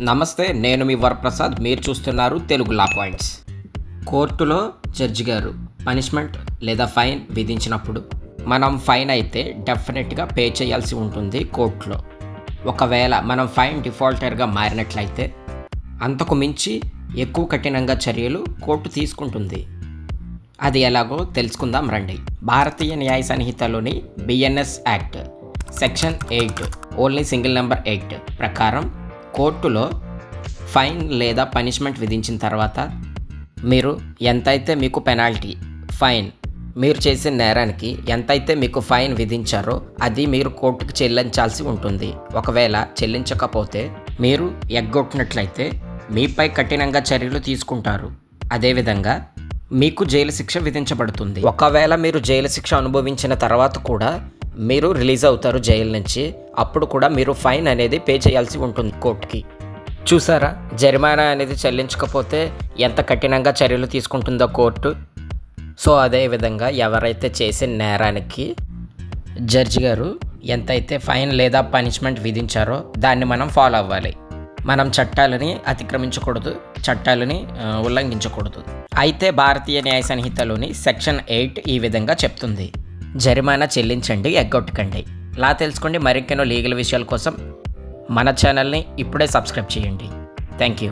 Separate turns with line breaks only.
నమస్తే, నేను మీ వరప్రసాద్. మీరు చూస్తున్నారు తెలుగు లా పాయింట్స్. కోర్టులో జడ్జి గారు పనిష్మెంట్ లేదా ఫైన్ విధించినప్పుడు మనం ఫైన్ అయితే డెఫినెట్గా పే చేయాల్సి ఉంటుంది కోర్టులో. ఒకవేళ మనం ఫైన్ డిఫాల్టర్గా మారినట్లయితే అంతకు మించి ఎక్కువ కఠినంగా చర్యలు కోర్టు తీసుకుంటుంది. అది ఎలాగో తెలుసుకుందాం రండి. భారతీయ న్యాయ సంహితలోని BNS act section 8 only single number 8 ప్రకారం కోర్టులో ఫైన్ లేదా పనిష్మెంట్ విధించిన తర్వాత మీరు ఎంతైతే మీకు పెనాల్టీ ఫైన్ మీరు చేసిన నేరానికి ఎంతైతే మీకు ఫైన్ విధించారో అది మీరు కోర్టుకు చెల్లించాల్సి ఉంటుంది. ఒకవేళ చెల్లించకపోతే మీరు ఎగ్గొట్టినట్లయితే మీపై కఠినంగా చర్యలు తీసుకుంటారు. అదేవిధంగా మీకు జైలు శిక్ష విధించబడుతుంది. ఒకవేళ మీరు జైలు శిక్ష అనుభవించిన తర్వాత కూడా మీరు రిలీజ్ అవుతారు జైలు నుంచి. అప్పుడు కూడా మీరు ఫైన్ అనేది పే చేయాల్సి ఉంటుంది కోర్టుకి. చూసారా, జరిమానా అనేది చెల్లించకపోతే ఎంత కఠినంగా చర్యలు తీసుకుంటుందో కోర్టు. సో అదేవిధంగా ఎవరైతే చేసిన నేరానికి జడ్జి గారు ఎంతైతే ఫైన్ లేదా పనిష్మెంట్ విధించారో దాన్ని మనం ఫాలో అవ్వాలి. మనం చట్టాలని అతిక్రమించకూడదు, చట్టాలని ఉల్లంఘించకూడదు. అయితే భారతీయ న్యాయ సంహితలోని సెక్షన్ 8 ఈ విధంగా చెప్తుంది: జరిమానా చెల్లించండి, ఎగ్గొట్టకండి. లా తెలుసుకోండి. మరికెన్నో లీగల్ విషయాల కోసం మన ఛానల్ని ఇప్పుడే సబ్స్క్రైబ్ చేయండి. Thank you.